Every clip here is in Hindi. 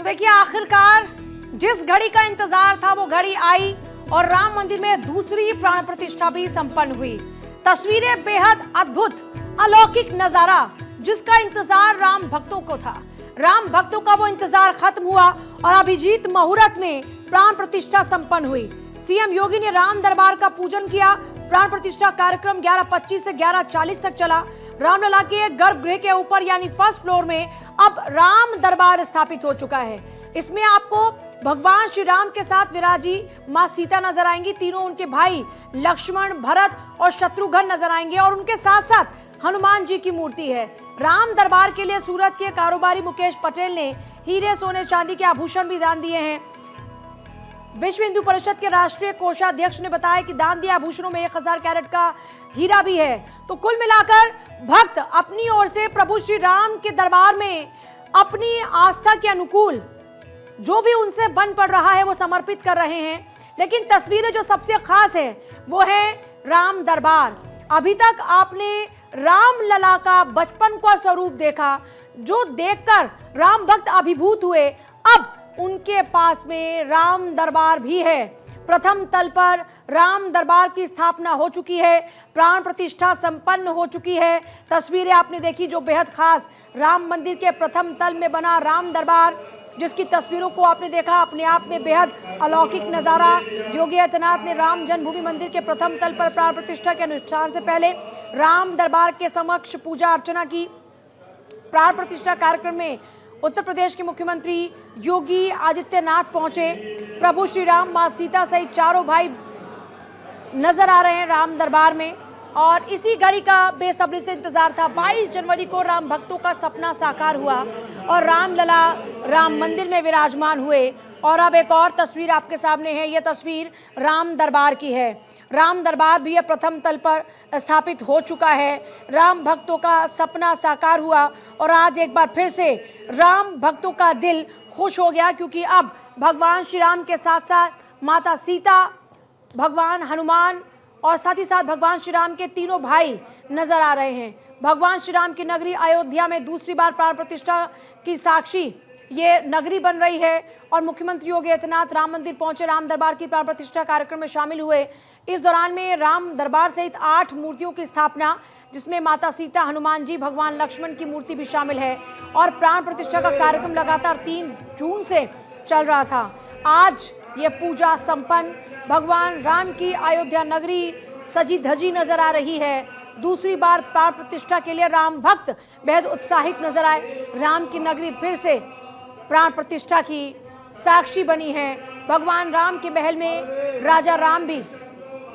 देखिए आखिरकार जिस घड़ी का इंतजार था वो घड़ी आई और राम मंदिर में दूसरी प्राण प्रतिष्ठा भी संपन्न हुई। तस्वीरें बेहद अद्भुत, अलौकिक नजारा जिसका इंतजार राम भक्तों को था। राम भक्तों का वो इंतजार खत्म हुआ और अभिजीत मुहूर्त में प्राण प्रतिष्ठा संपन्न हुई। सीएम योगी ने राम दरबार का पूजन किया। प्राण प्रतिष्ठा कार्यक्रम 11:25 से 11:40 तक चला। रामलला के गर्भगृह के ऊपर यानी फर्स्ट फ्लोर में अब राम दरबार स्थापित हो चुका है। इसमें आपको भगवान श्री राम के साथ विराजी मां सीता नजर आएंगी। तीनों उनके भाई लक्ष्मण, भरत और शत्रुघ्न नजर आएंगे और उनके साथ साथ हनुमान जी की मूर्ति है। राम दरबार के लिए सूरत के कारोबारी मुकेश पटेल ने हीरे, सोने, चांदी के आभूषण भी दान दिए हैं। विश्व हिंदू परिषद के राष्ट्रीय कोषाध्यक्ष ने बताया कि दान दिए आभूषणों में 1000 कैरेट का हीरा भी है। तो कुल मिलाकर भक्त अपनी ओर से प्रभु श्री राम के दरबार में अपनी आस्था के अनुकूल जो भी उनसे बन पड़ रहा है वो समर्पित कर रहे हैं। लेकिन तस्वीरें जो सबसे खास है वो है राम दरबार। अभी तक आपने रामलला का बचपन का स्वरूप देखा, जो देखकर राम भक्त अभिभूत हुए। अब उनके पास में राम दरबार भी है। प्रथम तल पर राम दरबार की स्थापना हो चुकी है, प्राण प्रतिष्ठा संपन्न हो चुकी है। तस्वीरें आपने देखी जो बेहद खास राम मंदिर के प्रथम तल में बना राम दरबार, जिसकी तस्वीरों को आपने देखा, अपने आप में बेहद अलौकिक नज़ारा। योगी आदित्यनाथ ने राम जन्मभूमि मंदिर के प्रथम तल पर प्राण प्रतिष्ठा के अनुष्ठान से पहले राम दरबार के समक्ष पूजा अर्चना की। प्राण प्रतिष्ठा कार्यक्रम में उत्तर प्रदेश के मुख्यमंत्री योगी आदित्यनाथ पहुंचे। प्रभु श्री राम, मां सीता सहित चारों भाई नजर आ रहे हैं राम दरबार में और इसी घड़ी का बेसब्री से इंतजार था। 22 जनवरी को राम भक्तों का सपना साकार हुआ और रामलला राम मंदिर में विराजमान हुए। और अब एक और तस्वीर आपके सामने है। यह तस्वीर राम दरबार की है। राम दरबार भी प्रथम तल पर स्थापित हो चुका है। राम भक्तों का सपना साकार हुआ और आज एक बार फिर से राम भक्तों का दिल खुश हो गया, क्योंकि अब भगवान श्री राम के साथ साथ माता सीता, भगवान हनुमान और साथ ही साथ भगवान श्री राम के तीनों भाई नजर आ रहे हैं। भगवान श्री राम की नगरी अयोध्या में दूसरी बार प्राण प्रतिष्ठा की साक्षी ये नगरी बन रही है और मुख्यमंत्री योगी आदित्यनाथ राम मंदिर पहुंचे, राम दरबार की प्राण प्रतिष्ठा कार्यक्रम में शामिल हुए। इस दौरान में राम दरबार सहित 8 मूर्तियों की स्थापना, जिसमें माता सीता, हनुमान जी, भगवान लक्ष्मण की मूर्ति भी शामिल है। और प्राण प्रतिष्ठा का कार्यक्रम लगातार 3 जून से चल रहा था। आज ये पूजा संपन्न, भगवान राम की अयोध्या नगरी सजी धजी नजर आ रही है। दूसरी बार प्राण प्रतिष्ठा के लिए राम भक्त बेहद उत्साहित नजर आए। राम की नगरी फिर से प्राण प्रतिष्ठा की साक्षी बनी है। भगवान राम के महल में राजा राम भी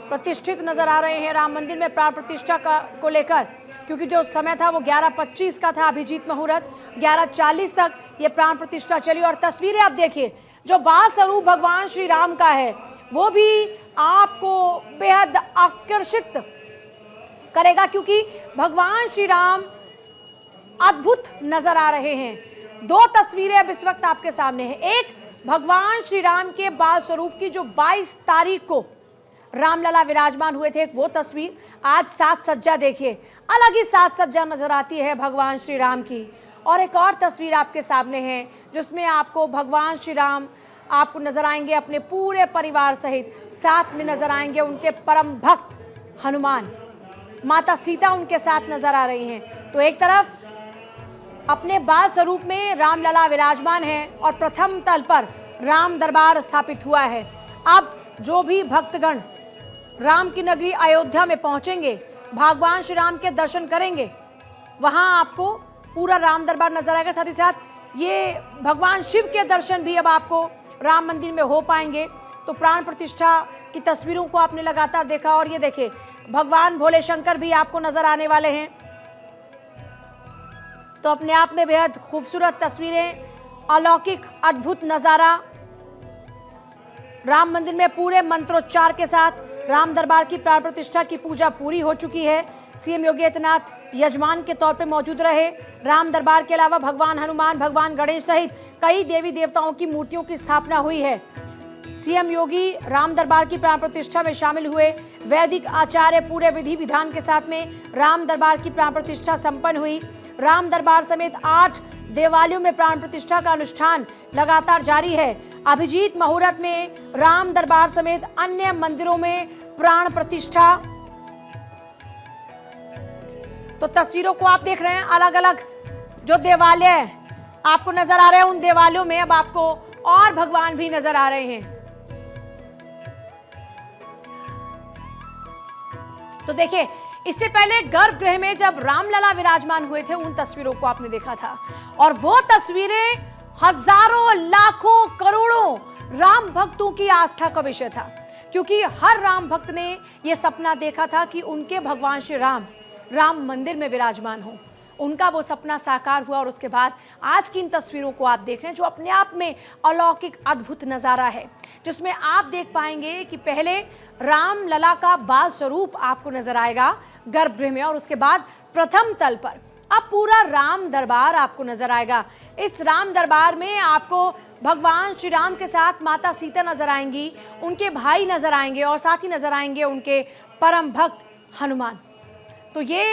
प्रतिष्ठित नजर आ रहे हैं राम मंदिर में प्राण प्रतिष्ठा को लेकर, क्योंकि जो समय था वो 11:25 का था अभिजीत मुहूर्त। 11:40 तक ये प्राण प्रतिष्ठा चली और तस्वीरें आप देखिए, जो बाल स्वरूप भगवान श्री राम का है वो भी आपको बेहद आकर्षित करेगा, क्योंकि भगवान श्री राम अद्भुत नजर आ रहे हैं। 2 तस्वीरें अब इस वक्त आपके सामने हैं। एक भगवान श्री राम के बाल स्वरूप की जो 22 तारीख को रामलला विराजमान हुए थे, वो तस्वीर। आज साज सज्जा देखिए, अलग ही साज सज्जा नजर आती है भगवान श्री राम की। और एक और तस्वीर आपके सामने है जिसमें आपको भगवान श्री राम आपको नजर आएंगे अपने पूरे परिवार सहित। साथ में नजर आएंगे उनके परम भक्त हनुमान, माता सीता उनके साथ नजर आ रही हैं। तो एक तरफ अपने बाल स्वरूप में रामलला विराजमान है और प्रथम तल पर राम दरबार स्थापित हुआ है। अब जो भी भक्तगण राम की नगरी अयोध्या में पहुंचेंगे, भगवान श्री राम के दर्शन करेंगे, वहां आपको पूरा राम दरबार नजर आएगा। साथ ही साथ ये भगवान शिव के दर्शन भी अब आपको राम मंदिर में हो पाएंगे। तो प्राण प्रतिष्ठा की तस्वीरों को आपने लगातार देखा और ये देखिए भगवान भोले शंकर भी आपको नजर आने वाले हैं। तो अपने आप में बेहद खूबसूरत तस्वीरें, अलौकिक अद्भुत नजारा। राम मंदिर में पूरे मंत्रोच्चार के साथ राम दरबार की प्राण प्रतिष्ठा की पूजा पूरी हो चुकी है। सीएम योगी आदित्यनाथ यजमान के तौर पर मौजूद रहे। राम दरबार के अलावा भगवान हनुमान, भगवान गणेश सहित कई देवी देवताओं की मूर्तियों की स्थापना हुई है। सीएम योगी राम दरबार की प्राण प्रतिष्ठा में शामिल हुए। वैदिक आचार्य पूरे विधि विधान के साथ में राम दरबार की प्राण प्रतिष्ठा संपन्न हुई। राम दरबार समेत 8 देवालयों में प्राण प्रतिष्ठा का अनुष्ठान लगातार जारी है। अभिजीत मुहूर्त में राम दरबार समेत अन्य मंदिरों में प्राण प्रतिष्ठा। तो तस्वीरों को आप देख रहे हैं, अलग अलग जो देवालय आपको नजर आ रहे हैं, उन देवालयों में अब आपको और भगवान भी नजर आ रहे हैं। तो देखिए, इससे पहले गर्भगृह में जब रामलला विराजमान हुए थे, उन तस्वीरों को आपने देखा था, और वो तस्वीरें हजारों लाखों करोड़ों राम भक्तों की आस्था का विषय था, क्योंकि हर राम भक्त ने यह सपना देखा था कि उनके भगवान श्री राम मंदिर में विराजमान हो। उनका वो सपना साकार हुआ, और उसके बाद आज की इन तस्वीरों को आप देख रहे हैं, जो अपने आप में अलौकिक अद्भुत नजारा है, जिसमें आप देख पाएंगे कि पहले राम लला का बाल स्वरूप आपको नजर आएगा गर्भगृह में, और उसके बाद प्रथम तल पर अब पूरा राम दरबार आपको नजर आएगा। इस राम दरबार में आपको भगवान श्री राम के साथ माता सीता नजर आएंगी, उनके भाई नजर आएंगे, और साथ ही नजर आएंगे उनके परम भक्त हनुमान। तो ये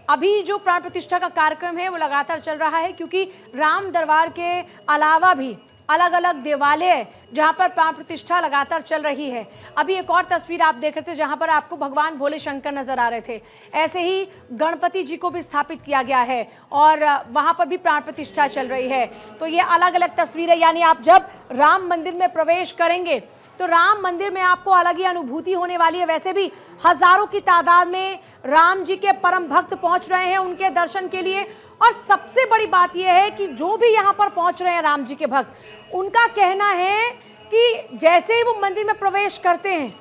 अभी जो प्राण प्रतिष्ठा का कार्यक्रम है वो लगातार चल रहा है, क्योंकि राम दरबार के अलावा भी अलग अलग देवालय जहां पर प्राण प्रतिष्ठा लगातार चल रही है। अभी एक और तस्वीर आप देख रहे थे जहां पर आपको भगवान भोले शंकर नजर आ रहे थे, ऐसे ही गणपति जी को भी स्थापित किया गया है और वहां पर भी प्राण प्रतिष्ठा चल रही है। तो ये अलग अलग तस्वीरें, यानी आप जब राम मंदिर में प्रवेश करेंगे तो राम मंदिर में आपको अलग ही अनुभूति होने वाली है। वैसे भी हजारों की तादाद में राम जी के परम भक्त पहुंच रहे हैं उनके दर्शन के लिए, और सबसे बड़ी बात यह है कि जो भी यहाँ पर पहुंच रहे हैं राम जी के भक्त, उनका कहना है कि जैसे ही वो मंदिर में प्रवेश करते हैं,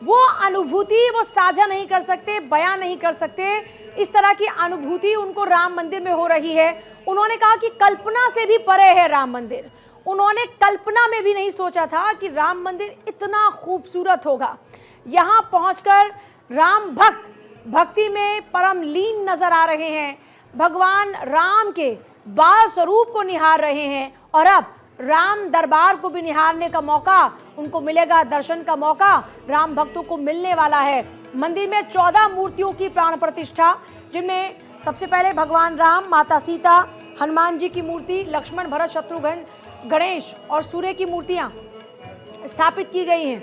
वो अनुभूति वो साझा नहीं कर सकते, बयां नहीं कर सकते। इस तरह की अनुभूति उनको राम मंदिर में हो रही है। उन्होंने कहा कि कल्पना से भी परे है राम मंदिर। उन्होंने कल्पना में भी नहीं सोचा था कि राम मंदिर इतना खूबसूरत होगा। यहाँ पहुंचकर राम भक्त भक्ति में परम लीन नजर आ रहे हैं, भगवान राम के बाल स्वरूप को निहार रहे हैं, और अब राम दरबार को भी निहारने का मौका उनको मिलेगा, दर्शन का मौका राम भक्तों को मिलने वाला है। मंदिर में 14 मूर्तियों की प्राण प्रतिष्ठा, जिनमें सबसे पहले भगवान राम, माता सीता, हनुमान जी की मूर्ति, लक्ष्मण, भरत, शत्रुघ्न, गणेश और सूर्य की मूर्तियां स्थापित की गई हैं।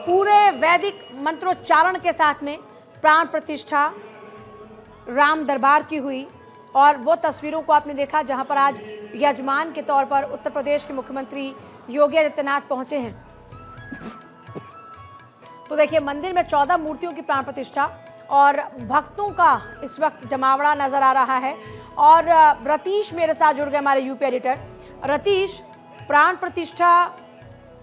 पूरे वैदिक मंत्रोच्चारण के साथ में प्राण प्रतिष्ठा राम दरबार की हुई, और वो तस्वीरों को आपने देखा जहां पर आज यजमान के तौर पर उत्तर प्रदेश के मुख्यमंत्री योगी आदित्यनाथ पहुंचे हैं। तो देखिए, मंदिर में 14 मूर्तियों की प्राण प्रतिष्ठा और भक्तों का इस वक्त जमावड़ा नजर आ रहा है। और रतीश मेरे साथ जुड़ गए, हमारे यूपी एडिटर। रतीश, प्राण प्रतिष्ठा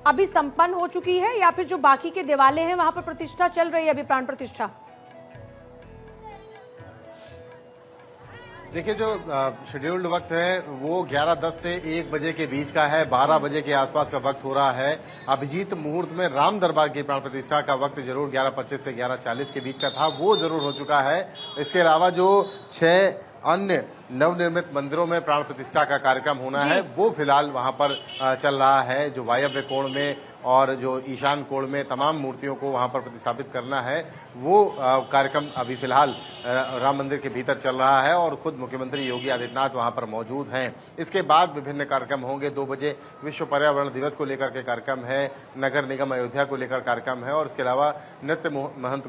अभी संपन्न हो चुकी है या फिर जो बाकी के देवालय हैं वहां पर प्रतिष्ठा चल रही है अभी प्राण प्रतिष्ठा? देखिए, जो शेड्यूल्ड वक्त है वो 11:10 से 1 बजे के बीच का है। 12 बजे के आसपास का वक्त हो रहा है। अभिजीत मुहूर्त में राम दरबार की प्राण प्रतिष्ठा का वक्त जरूर 11:25 से 11:40 के बीच का था, वो जरूर हो चुका है। इसके अलावा जो 6 अन्य नवनिर्मित मंदिरों में प्राण प्रतिष्ठा का कार्यक्रम होना है, वो फिलहाल वहां पर चल रहा है। जो वायव्य कोण में और जो ईशान कोण में तमाम मूर्तियों को वहां पर प्रतिष्ठापित करना है, वो कार्यक्रम अभी फिलहाल राम मंदिर के भीतर चल रहा है, और खुद मुख्यमंत्री योगी आदित्यनाथ वहां पर मौजूद हैं। इसके बाद विभिन्न कार्यक्रम होंगे। 2 बजे विश्व पर्यावरण दिवस को लेकर के कार्यक्रम है, नगर निगम अयोध्या को लेकर कार्यक्रम है, और इसके अलावा नृत्य महंत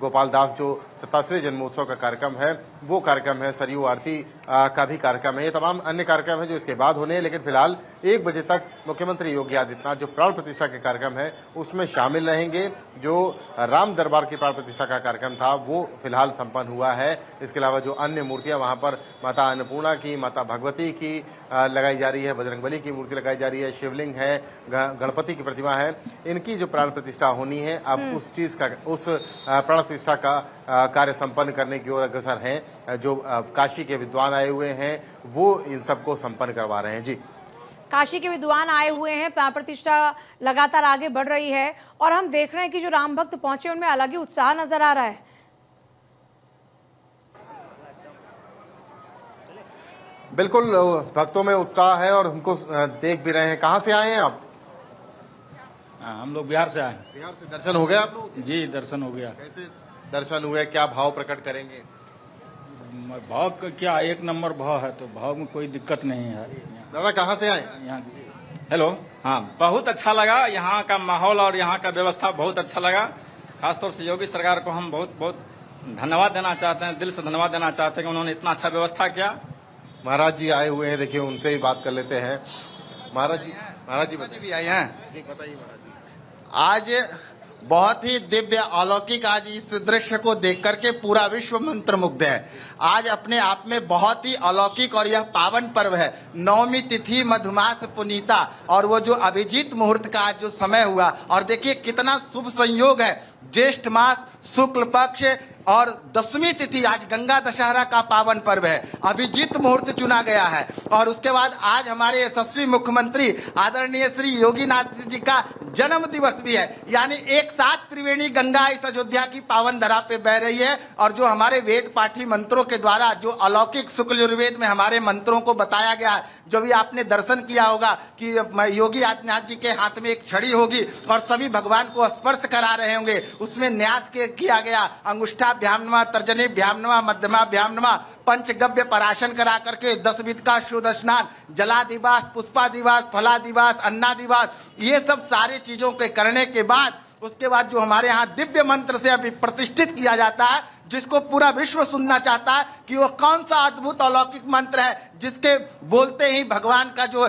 गोपाल दास जो 27वें जन्मोत्सव का कार्यक्रम है, वो कार्यक्रम है। सरयू आरती का भी कार्यक्रम है। ये तमाम अन्य कार्यक्रम है जो इसके बाद होने हैं, लेकिन फिलहाल 1 बजे तक मुख्यमंत्री योगी आदित्यनाथ जो प्राण प्रतिष्ठा के कार्यक्रम है उसमें शामिल रहेंगे। जो राम दरबार की प्राण प्रतिष्ठा का कार्यक्रम था वो फिलहाल संपन्न हुआ है। इसके अलावा जो अन्य मूर्तियां वहां पर माता अन्नपूर्णा की, माता भगवती की लगाई जा रही है, बजरंगबली की मूर्ति लगाई जा रही है, शिवलिंग है, गणपति की प्रतिमा है, इनकी जो प्राण प्रतिष्ठा होनी है अब उस प्राण प्रतिष्ठा का कार्य संपन्न करने की ओर अग्रसर हैं। जो काशी के विद्वान आए हुए हैं वो इन सबको संपन्न करवा रहे हैं। जी, काशी के विद्वान आए हुए हैं, प्राण प्रतिष्ठा लगातार आगे बढ़ रही है, और हम देख रहे हैं कि जो राम भक्त पहुंचे उनमें अलग ही उत्साह नजर आ रहा है। बिल्कुल, भक्तों में उत्साह है और हमको देख भी रहे हैं। कहाँ से आए हैं आप? हम लोग बिहार से आए। बिहार से। दर्शन हो गया आप लोग? जी, दर्शन हो गया। कैसे दर्शन हुए, क्या भाव प्रकट करेंगे? भाव का क्या, एक नंबर भाव है, तो भाव में कोई दिक्कत नहीं है। दादा कहाँ से आए? यहाँ हेलो, हाँ, बहुत अच्छा लगा। यहाँ का माहौल और यहाँ का व्यवस्था बहुत अच्छा लगा। खासतौर से योगी सरकार को हम बहुत बहुत धन्यवाद देना चाहते हैं, दिल से धन्यवाद देना चाहते हैं कि उन्होंने इतना अच्छा व्यवस्था किया। महाराज जी आए हुए हैं, देखिए उनसे ही बात कर लेते हैं। महाराज जी भी आए हैं। बताइए महाराज जी। आज बहुत ही दिव्य अलौकिक, आज इस दृश्य को देख करके पूरा विश्व मंत्रमुग्ध है। आज अपने आप में बहुत ही अलौकिक और यह पावन पर्व है। नवमी तिथि मधुमास पुनीता, और वो जो अभिजीत मुहूर्त का आज जो समय हुआ, और देखिए कितना शुभ संयोग है। ज्येष्ठ मास शुक्ल पक्ष और 10वीं तिथि, आज गंगा दशहरा का पावन पर्व है। अभिजीत मुहूर्त चुना गया है, और उसके बाद आज हमारे यशस्वी मुख्यमंत्री आदरणीय श्री योगी नाथ जी का जन्म दिवस भी है। यानी एक साथ त्रिवेणी गंगा इस अयोध्या की पावन धरा पे बह रही है। और जो हमारे वेद पाठी मंत्रों के द्वारा जो अलौकिक शुक्ल यजुर्वेद में हमारे मंत्रों को बताया गया है, जो भी आपने दर्शन किया होगा कि योगी आदित्यनाथ जी के हाथ में एक छड़ी होगी और सभी भगवान को स्पर्श करा रहे होंगे। उसमें न्यास किया गया, अंगुष्ठाभ्याम नमः, तर्जनीभ्याम नमः, मध्यमाभ्याम नमः, पंचगव्य पराशन करा करके 10 विध का शुद्ध स्नान, जलादिवास, पुष्पादिवास, फलादिवास, अन्नादिवास, ये सब सारी चीजों के करने के बाद उसके बाद जो हमारे यहाँ दिव्य मंत्र से अभी प्रतिष्ठित किया जाता है, जिसको पूरा विश्व सुनना चाहता है कि वो कौन सा अद्भुत अलौकिक मंत्र है जिसके बोलते ही भगवान का जो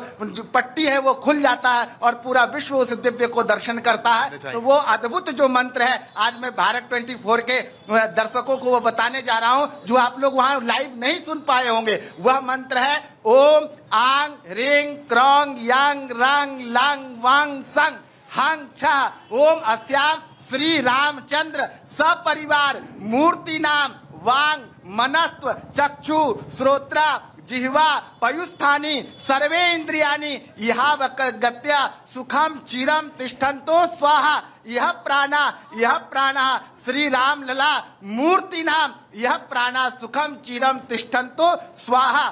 पट्टी है वो खुल जाता है और पूरा विश्व उस दिव्य को दर्शन करता है। तो वो अद्भुत जो मंत्र है, आज मैं भारत 24 के दर्शकों को वो बताने जा रहा हूँ, जो आप लोग वहाँ लाइव नहीं सुन पाए होंगे। वह मंत्र है ओम आंग ह्रीं क्रौंग यांग रांग लांग वांग संग हंग छह ओम अस्याम श्री रामचंद्र सपरिवार मूर्ति नाम वांग मनस्त्व चक्षु श्रोत्रा जिह्वा पयुस्थानी सर्वे इंद्रियानि यहा गत्या सुखम चिरम तिष्ठन्तो स्वाहा यह प्राणा श्री राम लला मूर्ति नाम यह प्राणा सुखम चिरम तिष्ठन्तो स्वाहा।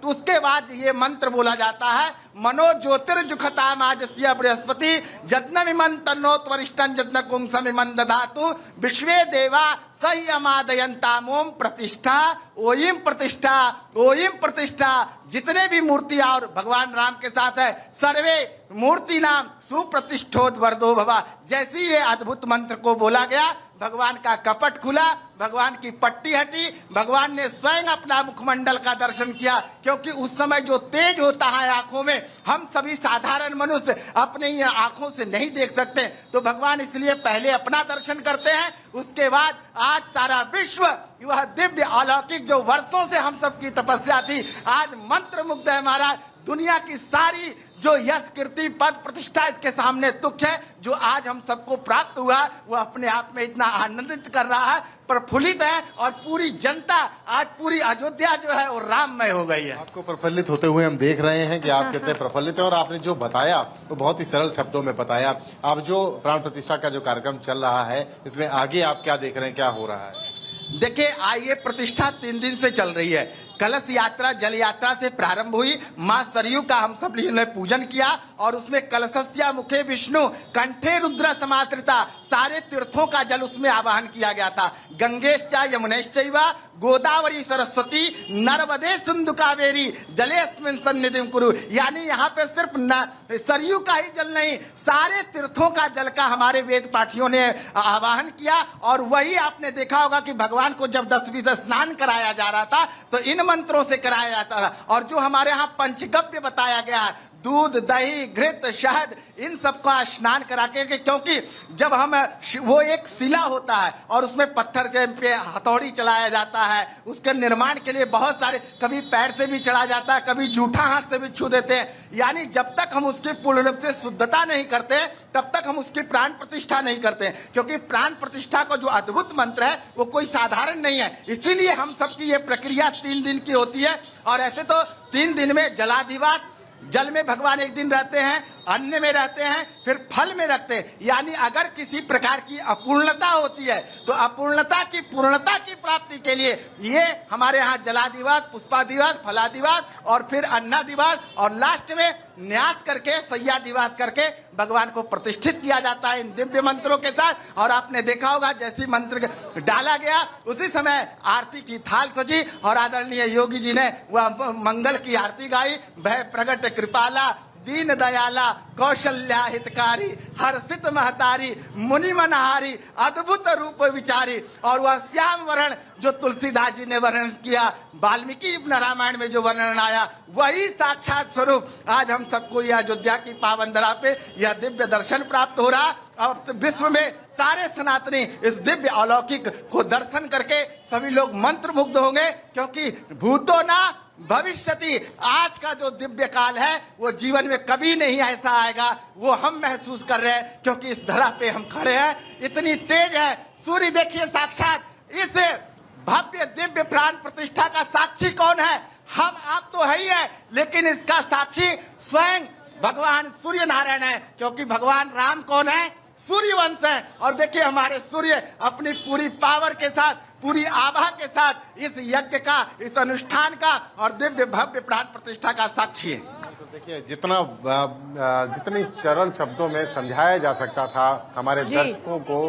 उसके बाद ये मंत्र बोला जाता है, मनो ज्योतिर्जुखताम आजस्य बृहस्पति जज्ञमिमं तन्नोत वरिष्ठं जज्ञ कुंसमिमं दधातु विश्वे देवा सही अमादयन्ताम ओम प्रतिष्ठा ओयिम प्रतिष्ठा ओयिम प्रतिष्ठा। जितने भी मूर्तियां और भगवान राम के साथ है, सर्वे मूर्ति नाम सुप्रतिष्ठोद वर्दो भवा। जैसी ये अद्भुत मंत्र को बोला गया, भगवान का कपट खुला, भगवान की पट्टी हटी, भगवान ने स्वयं अपना मुखमंडल का दर्शन किया। क्योंकि उस समय जो तेज होता है आंखों में, हम सभी साधारण मनुष्य अपने ही आंखों से नहीं देख सकते, तो भगवान इसलिए पहले अपना दर्शन करते हैं, उसके बाद आज सारा विश्व वह दिव्य अलौकिक जो वर्षों से हम सबकी तपस्या थी, आज मंत्र मुग्ध है महाराज। दुनिया की सारी जो यश कीर्ति पद प्रतिष्ठा इसके सामने तुच्छ है। जो आज हम सबको प्राप्त हुआ वो अपने आप में इतना आनंदित कर रहा है, प्रफुल्लित है, और पूरी जनता आज पूरी अयोध्या जो है वो राममय हो गई है। आपको प्रफुल्लित होते हुए हम देख रहे हैं कि आप कितने प्रफुल्लित हैं, और आपने जो बताया वो बहुत ही सरल शब्दों में बताया। अब जो प्राण प्रतिष्ठा का जो कार्यक्रम चल रहा है, इसमें आगे आप क्या देख रहे हैं, क्या हो रहा है? देखिए, ये प्रतिष्ठा 3 दिन से चल रही है। कलश यात्रा जल यात्रा से प्रारंभ हुई। मां सरयू का हम सब ने पूजन किया, और उसमें कलशस्या मुखे विष्णु कंठे रुद्र समाश्रिता, सारे तीर्थों का जल उसमें आवाहन किया गया था। गंगेश्चा यमुनेश्चैव गोदावरी सरस्वती नर्मदे सिंधु कावेरी जलेस्मिन् सन्निधिं कुरु। यानी यहाँ पे सिर्फ सरयू का ही जल नहीं, सारे तीर्थों का जल का हमारे वेद पाठियों ने आवाहन किया। और वही आपने देखा होगा कि भगवान को जब 10 से स्नान कराया जा रहा था तो इन मंत्रों से कराया जाता था। और जो हमारे यहाँ पंचगव्य बताया गया है, दूध दही घृत शहद, इन सबका स्नान करा के, क्योंकि जब हम वो एक शिला होता है और उसमें पत्थर के पे हथौड़ी चलाया जाता है, उसके निर्माण के लिए बहुत सारे, कभी पैर से भी चढ़ा जाता है, कभी जूठा हाथ से भी छू देते हैं। यानी जब तक हम उसकी पूर्ण रूप से शुद्धता नहीं करते तब तक हम उसकी प्राण प्रतिष्ठा नहीं करते, क्योंकि प्राण प्रतिष्ठा का जो अद्भुत मंत्र है वो कोई साधारण नहीं है। इसीलिए हम सबकी ये प्रक्रिया 3 दिन की होती है। और ऐसे तो 3 दिन में जलाधिवास, जल में भगवान 1 दिन रहते हैं, अन्न में रहते हैं, फिर फल में रखते हैं। यानी अगर किसी प्रकार की अपूर्णता होती है तो अपूर्णता की पूर्णता की प्राप्ति के लिए ये हमारे यहाँ जलादिवास, पुष्पादिवास, फलादिवास और फिर अन्नादिवास और लास्ट में न्यास करके सैयादिवास करके भगवान को प्रतिष्ठित किया जाता है इन दिव्य मंत्रों के साथ। और आपने देखा होगा जैसी मंत्र डाला गया उसी समय आरती की थाल सजी और आदरणीय योगी जी ने वह मंगल की आरती गाई। भय प्रगट कृपाला, दीन दयाला, कौशल्या हितकारी, हर्षित महतारी, मुनि मनहारी, अद्भुत रूप विचारी। और वह श्याम वर्ण जो तुलसीदास जी ने वर्णन किया, वाल्मीकि रामायण में जो वर्णन आया, वही साक्षात स्वरूप आज हम सबको यह अयोध्या की पावन धरा पे यह दिव्य दर्शन प्राप्त हो रहा। और विश्व में सारे सनातनी इस दिव्य अलौकिक को दर्शन करके सभी लोग मंत्रमुग्ध होंगे, क्योंकि भूतो ना भविष्यति, आज का जो दिव्य काल है वो जीवन में कभी नहीं ऐसा आएगा, वो हम महसूस कर रहे हैं क्योंकि इस धरा पे हम खड़े हैं। इतनी तेज है सूर्य, देखिए साक्षात इस भव्य दिव्य प्राण प्रतिष्ठा का साक्षी कौन है? हम आप तो है ही है, लेकिन इसका साक्षी स्वयं भगवान सूर्य नारायण है, क्योंकि भगवान राम कौन है? सूर्यवंश है। और देखिए हमारे सूर्य अपनी पूरी पावर के साथ, पूरी आभा के साथ इस यज्ञ का, इस अनुष्ठान का और दिव्य भव्य प्राण प्रतिष्ठा का साक्षी है। तो देखिए जितनी सरल शब्दों में समझाया जा सकता था, हमारे दर्शकों को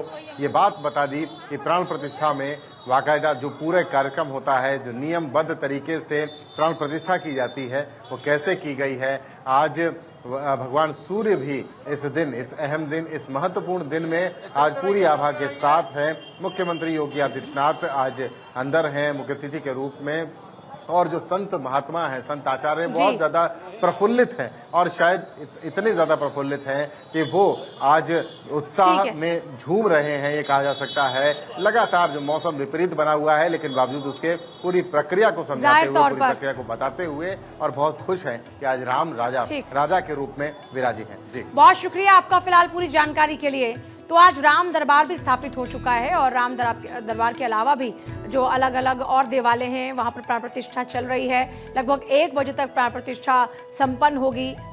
ये बात बता दी कि प्राण प्रतिष्ठा में वाकायदा जो पूरे कार्यक्रम होता है, जो नियमबद्ध तरीके से प्राण प्रतिष्ठा की जाती है, वो कैसे की गई है। आज भगवान सूर्य भी इस दिन, इस अहम दिन, इस महत्वपूर्ण दिन में आज पूरी आभा के साथ है। मुख्यमंत्री योगी आदित्यनाथ आज अंदर हैं मुख्य अतिथि के रूप में, और जो संत महात्मा हैं, संत आचार्य बहुत ज्यादा प्रफुल्लित हैं, और शायद इतने ज्यादा प्रफुल्लित हैं कि वो आज उत्साह में झूम रहे हैं, ये कहा जा सकता है। लगातार जो मौसम विपरीत बना हुआ है, लेकिन बावजूद उसके पूरी प्रक्रिया को समझाते हुए, पूरी प्रक्रिया को बताते हुए, और बहुत खुश हैं कि आज राम राजा के रूप में विराजी हैं। जी बहुत शुक्रिया आपका फिलहाल पूरी जानकारी के लिए। तो आज राम दरबार भी स्थापित हो चुका है, और राम दरबार के अलावा भी जो अलग अलग और देवालय हैं वहां पर प्राण प्रतिष्ठा चल रही है। लगभग 1 बजे तक प्राण प्रतिष्ठा संपन्न होगी।